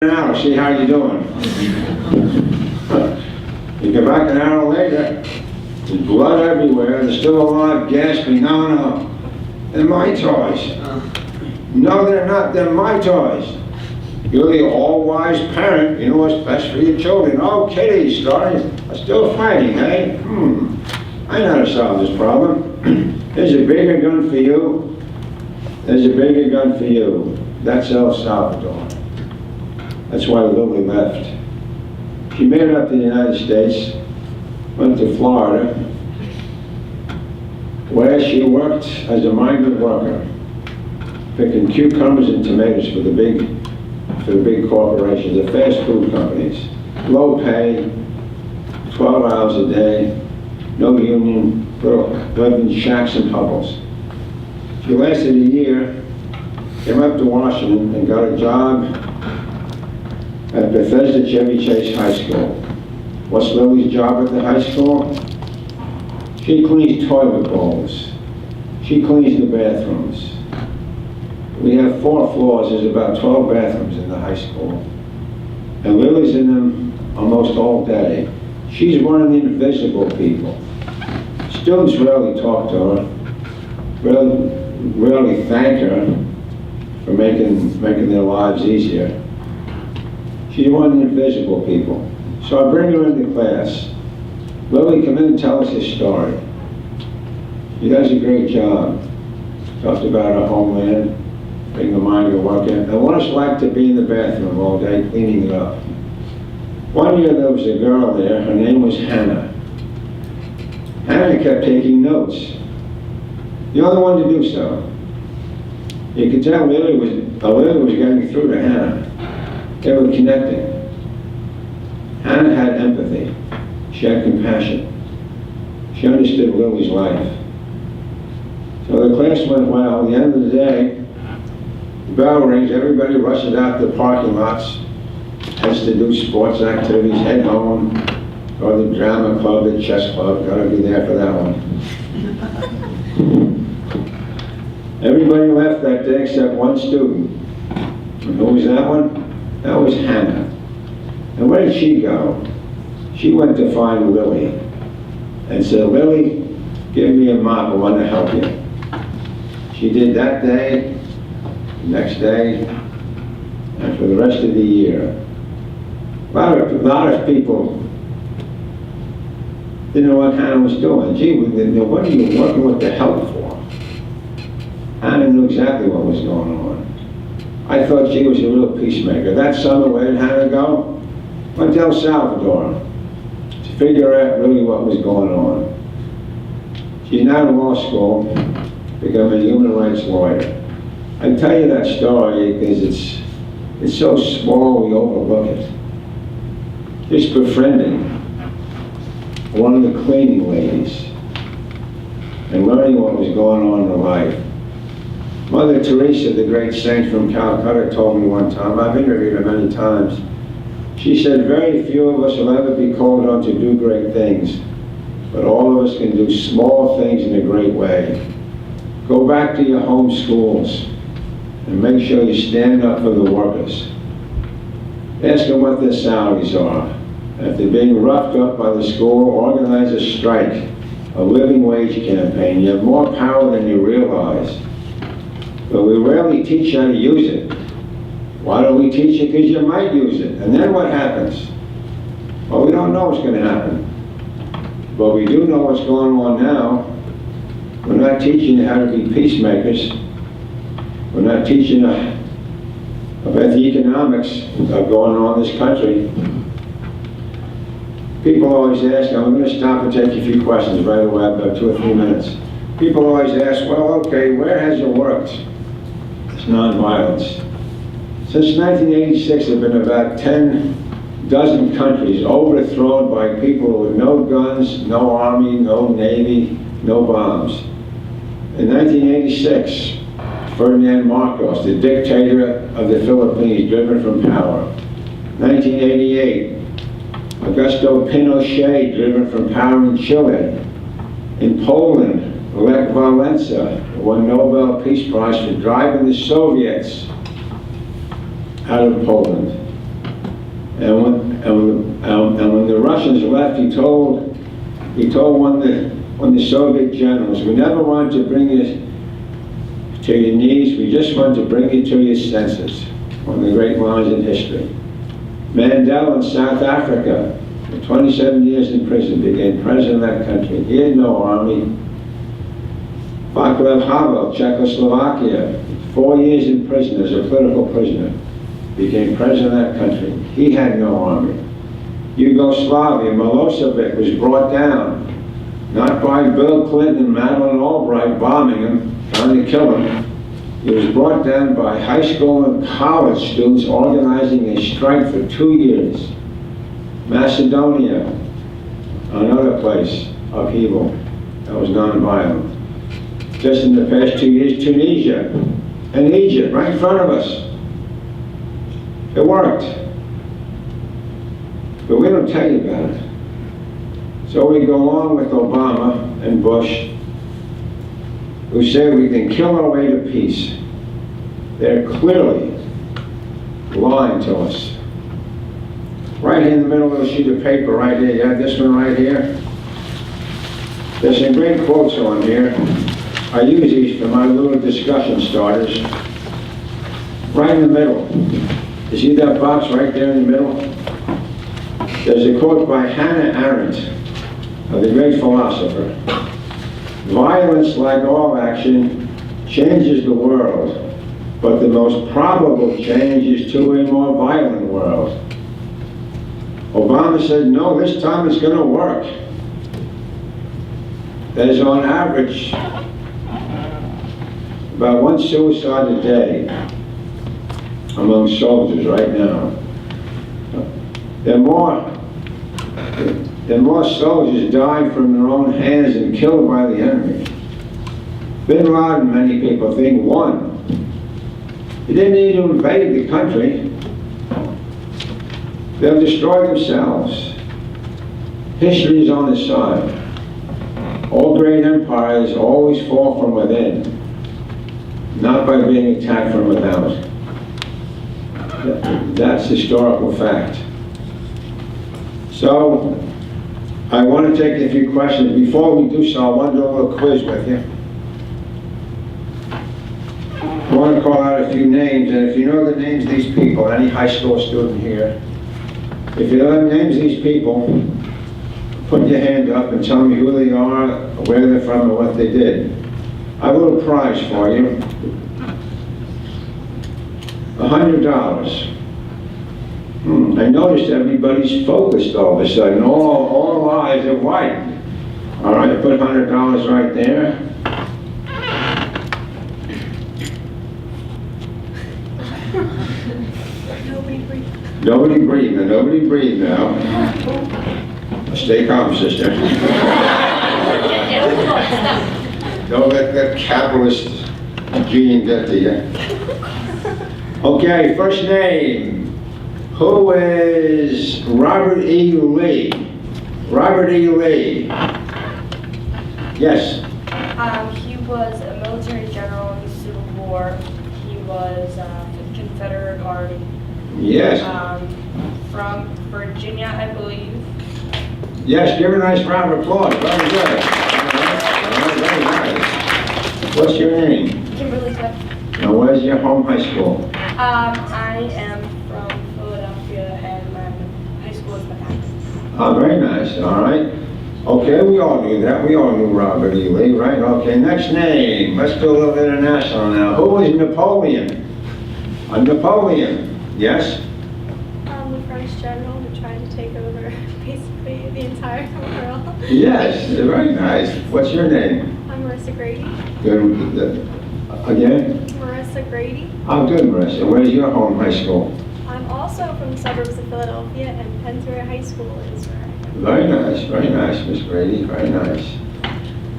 Now, see how you're doing. You come back an hour later, there's blood everywhere, they're still alive, gasping. No, they're my toys. No, they're not, they're my toys. You're the all-wise parent, you know what's best for your children. Oh, kitty, stories are still fighting, eh? I know how to solve this problem. There's a bigger gun for you. There's a bigger gun for you. That's El Salvador. That's why Lily left. She made it up to the United States, went to Florida, where she worked as a migrant worker, picking cucumbers and tomatoes for the big corporations, the fast food companies. Low pay, 12 hours a day, no union, lived in shacks and hovels. She lasted a year, came up to Washington and got a job at Bethesda Chevy Chase High School. What's Lily's job at the high school? She cleans toilet bowls. She cleans the bathrooms. We have 4 floors, there's about 12 bathrooms in the high school. And Lily's in them almost all day. She's one of the invisible people. Students rarely talk to her, rarely thank her for making their lives easier. She's one of the invisible people. So I bring her into class. Lily, come in and tell us your story. She does a great job. Talks about her homeland, being a migrant worker, and what it's like to be in the bathroom all day cleaning it up. One year there was a girl there, her name was Hannah. Hannah kept taking notes. The only one to do so. You could tell Lily was getting through to Hannah. They were connecting. Hannah had empathy. She had compassion. She understood Lily's life. So the class went well. At the end of the day, the bell rings, everybody rushes out to the parking lots, has to do sports activities, head home, go to the drama club, the chess club, gotta be there for that one. Everybody left that day except one student. And who was that one? That was Hannah. And where did she go? She went to find Lily and said, Lily, give me a mop, I want to help you. She did that day, the next day, and for the rest of the year. A lot of people didn't know what Hannah was doing. Gee, what are you working with the help for? Hannah knew exactly what was going on. I thought she was a real peacemaker. That summer, where did Hannah go? Went to El Salvador to figure out really what was going on. She's now in law school, becoming a human rights lawyer. I tell you that story because it's so small we overlook it. Just befriending one of the cleaning ladies and learning what was going on in her life. Mother Teresa, the great saint from Calcutta, told me one time, I've interviewed her many times, she said, very few of us will ever be called on to do great things, but all of us can do small things in a great way. Go back to your home schools and make sure you stand up for the workers. Ask them what their salaries are. And if they're being roughed up by the school, organize a strike, a living wage campaign. You have more power than you realize. But we rarely teach how to use it. Why don't we teach it? Because you might use it. And then what happens? Well, we don't know what's going to happen. But we do know what's going on now. We're not teaching you how to be peacemakers. We're not teaching about the economics of going on in this country. People always ask, I'm going to stop and take a few questions right away, about 2 or 3 minutes. People always ask, well, okay, where has it worked? It's nonviolence. Since 1986, there have been about 10 dozen countries overthrown by people with no guns, no army, no navy, no bombs. In 1986, Ferdinand Marcos, the dictator of the Philippines, driven from power. 1988, Augusto Pinochet, driven from power in Chile. In Poland, Lech Walesa won Nobel Peace Prize for driving the Soviets out of Poland. And when the Russians left, he told one of the Soviet generals, "We never wanted to bring you to your knees, we just wanted to bring you to your senses." One of the great lines in history. Mandela in South Africa, for 27 years in prison, became president of that country. He had no army. Václav Havel, Czechoslovakia, 4 years in prison as a political prisoner, became president of that country. He had no army. Yugoslavia, Milosevic was brought down, not by Bill Clinton and Madeleine Albright bombing him, trying to kill him. He was brought down by high school and college students organizing a strike for 2 years. Macedonia, another place of evil that was nonviolent. Just in the past 2 years, Tunisia and Egypt, right in front of us. It worked. But we don't tell you about it. So we go along with Obama and Bush, who say we can kill our way to peace. They're clearly lying to us. Right here in the middle of the sheet of paper right here, you have this one right here? There's some great quotes on here. I use these for my little discussion starters. Right in the middle. You see that box right there in the middle? There's a quote by Hannah Arendt, the great philosopher. "Violence, like all action, changes the world, but the most probable change is to a more violent world." Obama said, no, this time it's going to work. There's on average about 1 suicide a day among soldiers right now. There are more soldiers dying from their own hands than killed by the enemy. Bin Laden, many people think, won. He didn't need to invade the country. They'll destroy themselves. History is on his side. All great empires always fall from within, not by being attacked from without. That's historical fact. So, I want to take a few questions. Before we do so, I want to do a little quiz with you. I want to call out a few names, and if you know the names of these people, any high school student here, if you know the names of these people, put your hand up and tell me who they are, where they're from, and what they did. I have a little prize for you. $100. I noticed everybody's focused all of a sudden. All eyes are white. All right, I put $100 right there. Nobody breathe. Nobody breathe now. Stay calm, sister. Don't let that capitalist gene get to you. Okay, first name. Who is Robert E. Lee? Robert E. Lee. Yes. He was a military general in the Civil War. He was the Confederate Army. Yes. From Virginia, I believe. Yes, give her a nice round of applause. Very good. Very nice. What's your name? Kimberly Cliff. Now, where's your home high school? I am from Philadelphia, and my high school is Manhattan. Oh, very nice. All right. Okay, we all knew that. We all knew Robert E. Lee, right? Okay, next name. Let's do a little international now. Who was Napoleon? Napoleon. Yes? The French general who tried to take over basically the entire world. Yes, very nice. What's your name? I'm Marissa Grady. Good. Again? Marissa Grady. Oh, good, Marissa. Where's your home high school? I'm also from the suburbs of Philadelphia, and Pennsbury High School is where I am. Very nice, Miss Grady, very nice.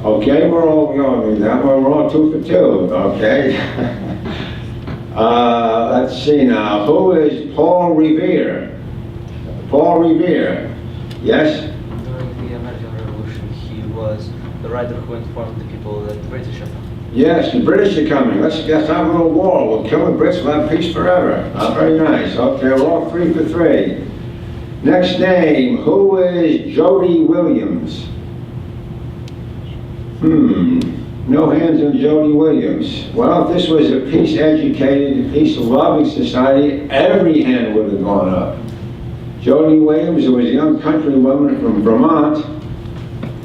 Okay, we all knew that. We're all 2 for 2, okay? Let's see now. Who is Paul Revere? Paul Revere. Yes? During the American Revolution, he was the writer who informed the people that the British are coming. Yes, the British are coming. Let's have a little war. We'll kill the Brits, we'll have peace forever. Very nice. Okay, we're all 3 for 3. Next name, who is Jody Williams? No hands on Jody Williams. Well, if this was a peace-educated, peace-loving society, every hand would have gone up. Jody Williams was a young country woman from Vermont.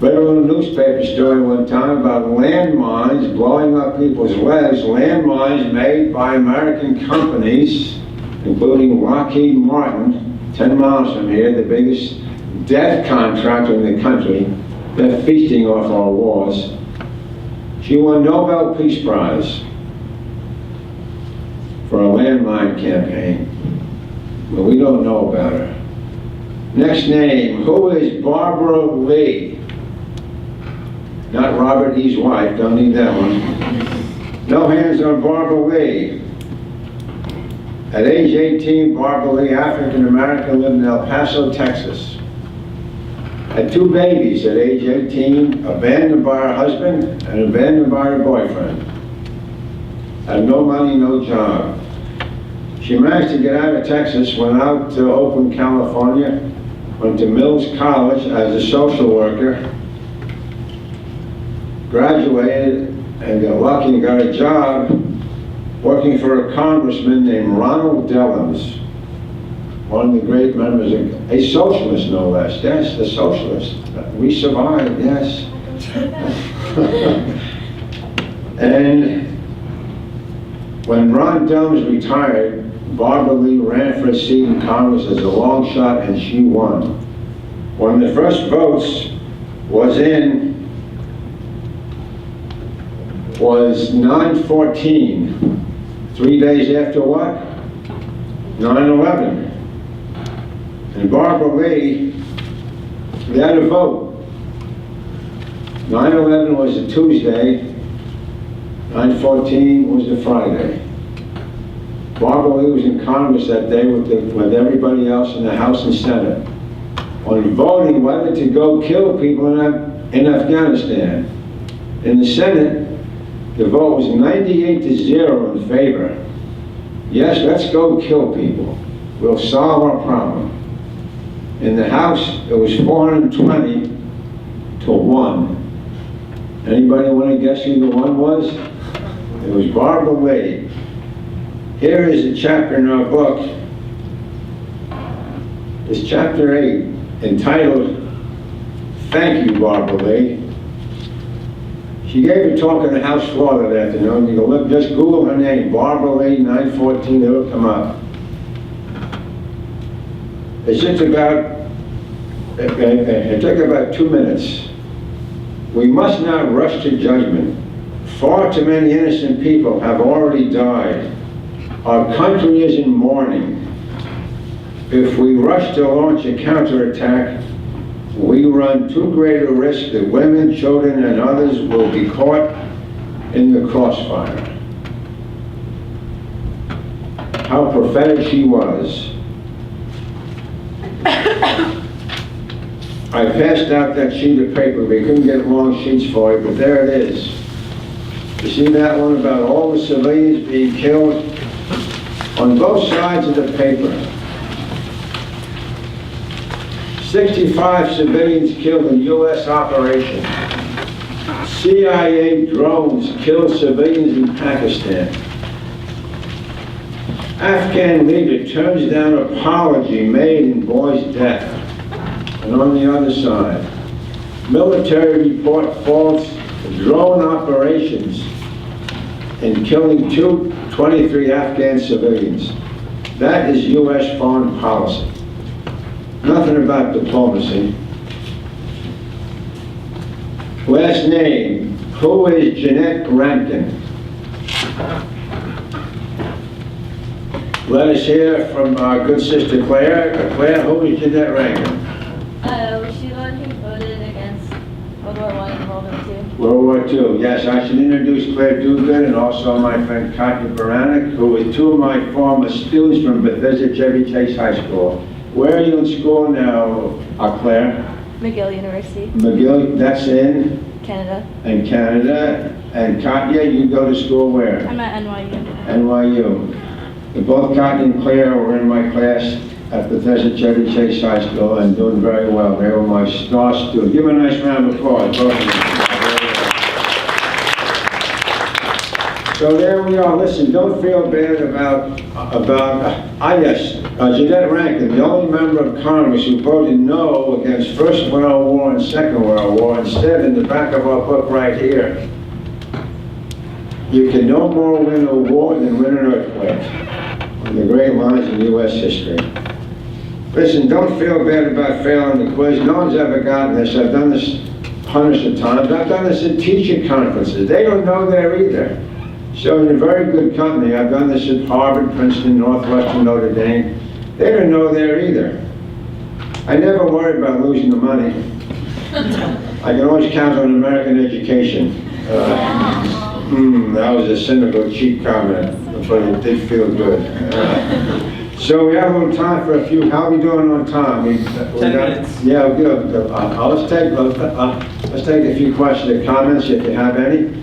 Read a little newspaper story one time about landmines blowing up people's legs, landmines made by American companies, including Lockheed Martin, 10 miles from here, the biggest death contractor in the country. They're feasting off our wars. She won Nobel Peace Prize for a landmine campaign. But we don't know about her. Next name, who is Barbara Lee? Not Robert E.'s wife, don't need that one. No hands on Barbara Lee. At age 18, Barbara Lee, African American, lived in El Paso, Texas. Had 2 babies at age 18, abandoned by her husband and abandoned by her boyfriend. Had no money, no job. She managed to get out of Texas, went out to Oakland, California, went to Mills College as a social worker, graduated and got lucky and got a job working for a congressman named Ronald Dellums, one of the great members of, a socialist no less, yes, a socialist. We survived, yes. And when Ron Dellums retired, Barbara Lee ran for a seat in Congress as a long shot and she won. One of the first votes was 9/14, 3 days after what? 9/11. And Barbara Lee, they had a vote. 9/11 was a Tuesday, 9/14 was a Friday. Barbara Lee was in Congress that day with everybody else in the House and Senate on voting whether to go kill people in Afghanistan. In the Senate, the vote was 98-0 in favor. Yes, let's go kill people. We'll solve our problem. In the House, it was 420 to 1. Anybody want to guess who the one was? It was Barbara Lee. Here is a chapter in our book. It's chapter 8, entitled, Thank You, Barbara Lee. She gave a talk on the House floor that afternoon. You can look, just Google her name, Barbara Lee, 9/14, it'll come up. It's just about, it took about 2 minutes. We must not rush to judgment. Far too many innocent people have already died. Our country is in mourning. If we rush to launch a counterattack, we run too great a risk that women, children, and others will be caught in the crossfire. How prophetic she was. I passed out that sheet of paper. We couldn't get long sheets for it, but there it is. You see that one about all the civilians being killed? On both sides of the paper. 65 civilians killed in U.S. operation. CIA drones killed civilians in Pakistan. Afghan leader turns down apology made in boy's death. And on the other side, military report false drone operations in killing 23 Afghan civilians. That is U.S. foreign policy. Nothing about diplomacy. Last name, who is Jeanette Rankin? Let us hear from our good sister Claire. Claire, who is Jeanette Rankin? Was she the one who voted against World War I and World War II? World War II, yes. I should introduce Claire Duguid and also my friend Katya Baranek, who are 2 of my former students from Bethesda Chevy Chase High School. Where are you in school now, Claire? McGill University, McGill, that's in Canada. Canada. And Katya, you go to school where? I'm at NYU. NYU. Both Katya and Claire were in my class at Bethesda Chevy Chase High School and doing very well. They were my star students. Give them a nice round of applause. Both of them. So there we are. Listen, don't feel bad about Jeanette Rankin, the only member of Congress who voted no against First World War and Second World War. Instead, in the back of our book right here, you can no more win a war than win an earthquake. One of the great lines in U.S. history. Listen, don't feel bad about failing the quiz. No one's ever gotten this. I've done this hundreds of times. I've done this at teacher conferences. They don't know there either. So you're in very good company. I've done this at Harvard, Princeton, Northwestern, Notre Dame. They don't know there either. I never worry about losing the money. I can always count on American education. That was a cynical, cheap comment, but it did feel good. So we have a little time for a few. How are we doing on time? 10 minutes. Yeah, good. Let's take a few questions or comments if you have any.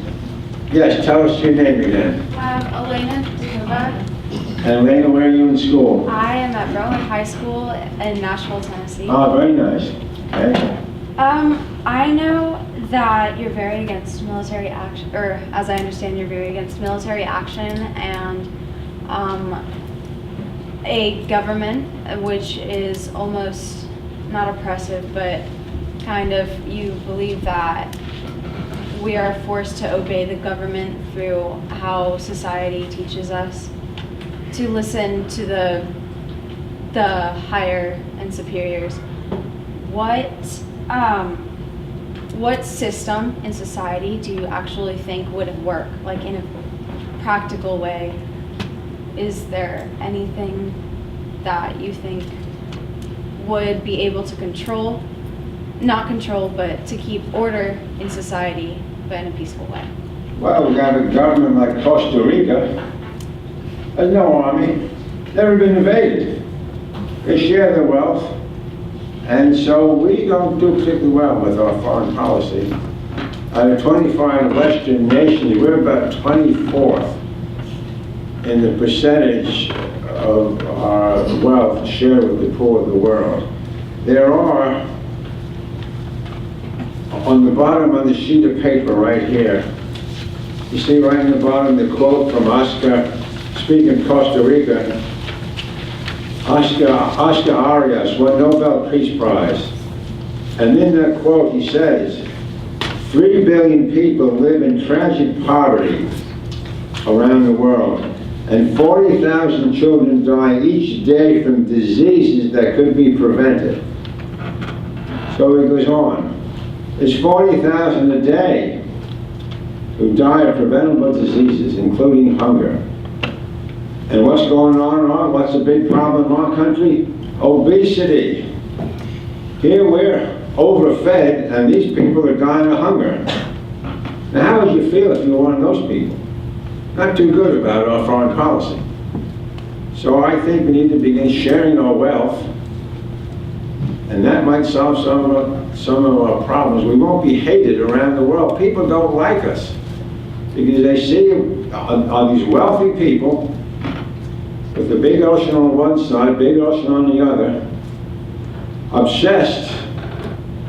Yes, tell us your name again. Elena Dakova. And Elena, where are you in school? I am at Rowan High School in Nashville, Tennessee. Oh, very nice. Okay. I know that you're very against military action, or as I understand, you're very against military action and a government which is almost not oppressive, but kind of you believe that we are forced to obey the government through how society teaches us to listen to the higher and superiors. What system in society do you actually think would work, like in a practical way? Is there anything that you think would be able to not control, but to keep order in society, but in a peaceful way? Well, we got a government like Costa Rica. There's no army, never been invaded. They share their wealth, and so we don't do particularly well with our foreign policy. Out of 25 Western nations, we're about 24th in the percentage of our wealth shared with the poor of the world. There are, on the bottom of the sheet of paper right here, you see right in the bottom the quote from Oscar, speaking of Costa Rica, Oscar Arias won Nobel Peace Prize. And in that quote he says, 3 billion people live in tragic poverty around the world, and 40,000 children die each day from diseases that could be prevented. So he goes on. There's 40,000 a day who die of preventable diseases, including hunger. And what's going on? What's a big problem in our country? Obesity. Here we're overfed, and these people are dying of hunger. Now, how would you feel if you were one of those people? Not too good about our foreign policy. So I think we need to begin sharing our wealth, and that might solve some of our problems. We won't be hated around the world. People don't like us because they see these wealthy people with the big ocean on one side, big ocean on the other, obsessed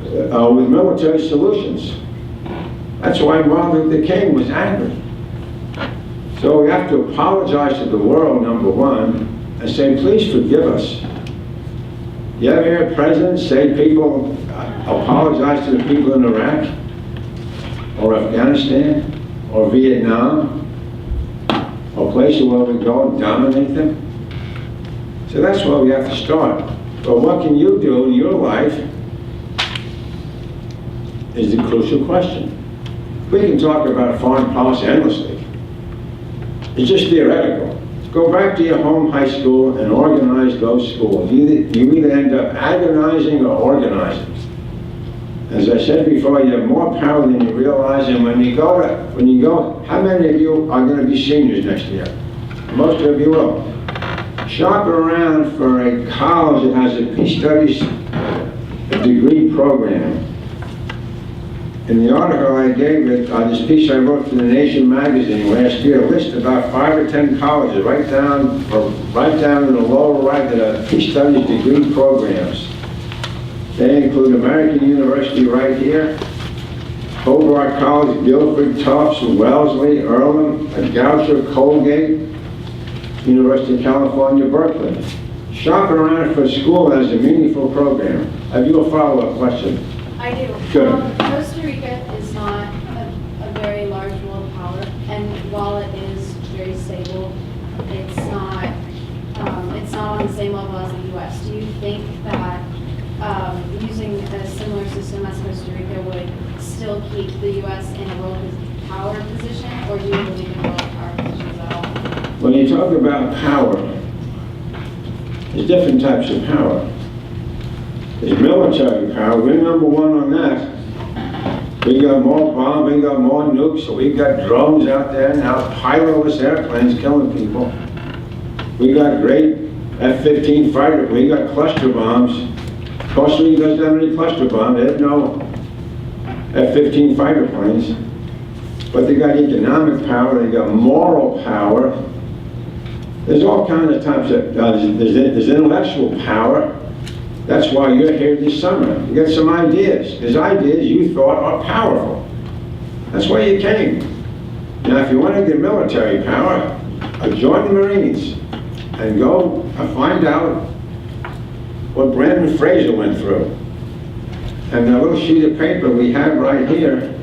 with military solutions. That's why Martin Luther King was angry. So we have to apologize to the world, number one, and say, please forgive us. You ever hear presidents say people apologize to the people in Iraq, or Afghanistan, or Vietnam, or places where we go and dominate them? So that's where we have to start. But what can you do in your life is the crucial question. We can talk about foreign policy endlessly. It's just theoretical. Go back to your home high school and organize those schools. You either end up agonizing or organizing. As I said before, you have more power than you realize, and when you go, how many of you are going to be seniors next year? Most of you will. Shop around for a college that has a peace studies degree program. In the article I gave it, on this piece I wrote for the Nation magazine last year, list about 5 or 10 colleges, right down in the lower right that are peace studies degree programs. They include American University right here, Hobart College, Guilford, Tufts, Wellesley, Earlham, Goucher, Colgate, University of California, Berkeley. Shop around for a school that has a meaningful program. Have you a follow-up question? I do. Good. Costa Rica is not a very large world power, and while it is very stable, it's not on the same level as the U.S. Do you think that using a similar system as Costa Rica would still keep the U.S. in a world power position, or do you believe in world power positions at all? When you talk about power, there's different types of power. There's military power. We're number one on that. We got more bombs, we got more nukes, so we got drones out there now, pilotless airplanes killing people. We got great F-15 fighter, we got cluster bombs. Costa Rica doesn't have any cluster bombs, they have no F-15 fighter planes. But they got economic power, they got moral power. There's all kinds of types of, there's intellectual power. That's why you're here this summer. You got some ideas. There's ideas you thought are powerful. That's why you came. Now, if you want to get military power, join the Marines and go find out what Brandon Fraser went through. And the little sheet of paper we have right here,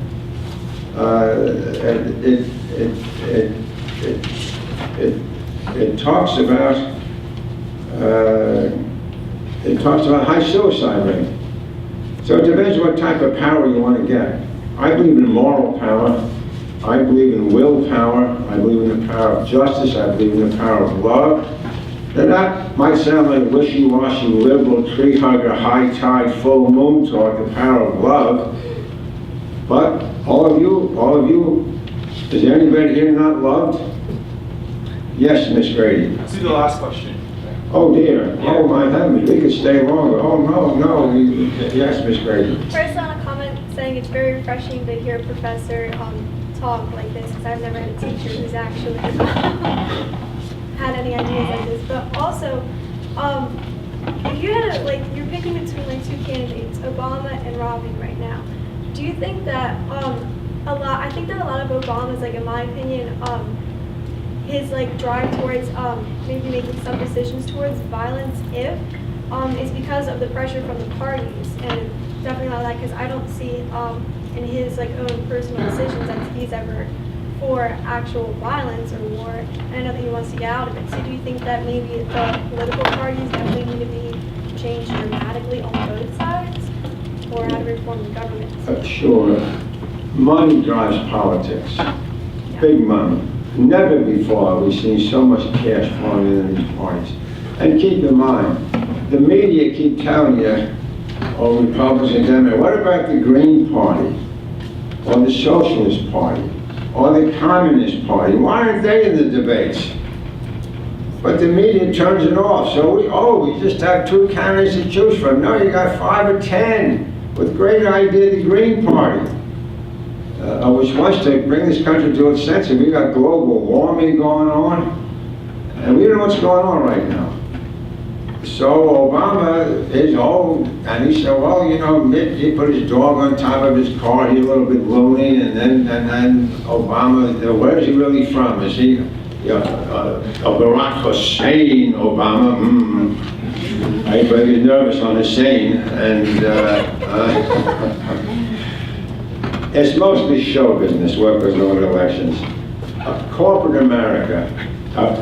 it talks about high suicide rate. So it depends what type of power you want to get. I believe in moral power. I believe in willpower. I believe in the power of justice. I believe in the power of love. Now that might sound like wishy-washy, liberal, tree hugger, high tide, full moon talk, the power of love. But all of you, is there anybody here not loved? Yes, Miss Grady. Let's do the last question. Oh dear, oh my heavens, we could stay longer. Oh no, yes, Miss Grady. First, I want to comment saying it's very refreshing to hear a professor talk like this, because I've never had a teacher who's actually had any ideas like this. But also, if you had you're picking between two candidates, Obama and Romney right now, do you think that I think that a lot of Obama's, in my opinion, his drive towards maybe making some decisions towards violence is because of the pressure from the parties, and definitely a lot of that, because I don't see in his own personal decisions that he's ever for actual violence or war, and I know that he wants to get out of it. So do you think that maybe the political parties definitely need to be changed dramatically on both sides, or how to reform the government? Sure. Money drives politics. Yeah. Big money. Never before have we seen so much cash flowing into these parties. And keep in mind, the media keep telling you, oh, Republicans and Democrats, what about the Green Party, or the Socialist Party, or the Communist Party? Why aren't they in the debates? But the media turns it off. So we just have two candidates to choose from. No, you got 5 or 10 with great idea, the Green Party. Which wants to bring this country to its senses. We got global warming going on, and we don't know what's going on right now. So Obama is old, and he said, well, he put his dog on top of his car, he's a little bit loony, and then Obama, where is he really from? Is he Barack Hussein Obama? Everybody's nervous on Hussein, and it's mostly show business, what goes on in elections. Corporate America,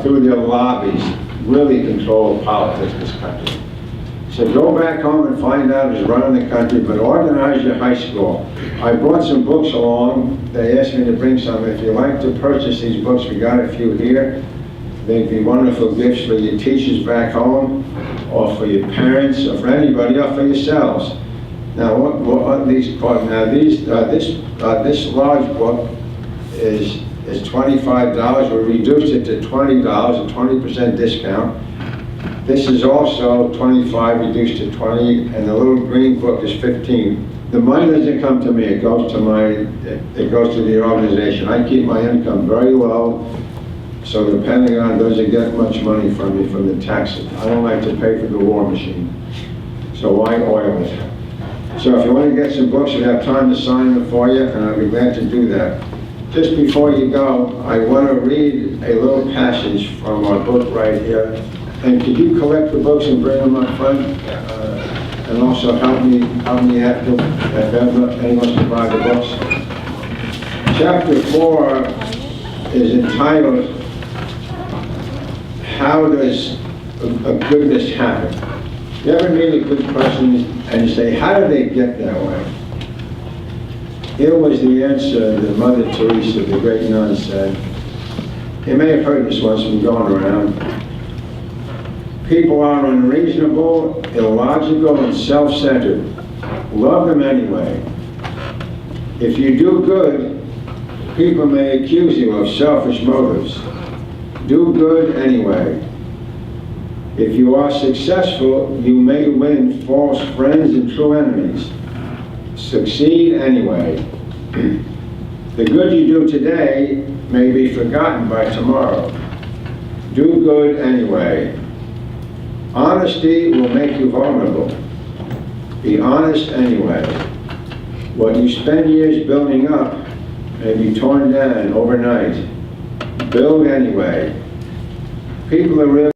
through their lobbies, really control politics in this country. So go back home and find out who's running the country, but organize your high school. I brought some books along. They asked me to bring some. If you like to purchase these books, we got a few here. They'd be wonderful gifts for your teachers back home, or for your parents, or for anybody, or for yourselves. Now, what these cost? Now, this large book is $25. We reduced it to $20, a 20% discount. This is also $25 reduced to $20, and the little green book is $15. The money doesn't come to me, it goes to the organization. I keep my income very low, so the Pentagon doesn't get much money from me from the taxes. I don't like to pay for the war machine, so why oil it? So if you want to get some books, we have time to sign them for you, and I'll be glad to do that. Just before you go, I want to read a little passage from our book right here. And could you collect the books and bring them up front? And also help me after, if ever anyone's to buy the books. Chapter 4 is entitled, How Does a Goodness Happen? You ever meet a good person and you say, how did they get that way? Here was the answer that Mother Teresa, the great nun, said. You may have heard this once from going around. People are unreasonable, illogical, and self-centered. Love them anyway. If you do good, people may accuse you of selfish motives. Do good anyway. If you are successful, you may win false friends and true enemies. Succeed anyway. The good you do today may be forgotten by tomorrow. Do good anyway. Honesty will make you vulnerable. Be honest anyway. What you spend years building up may be torn down overnight. Build anyway. People are really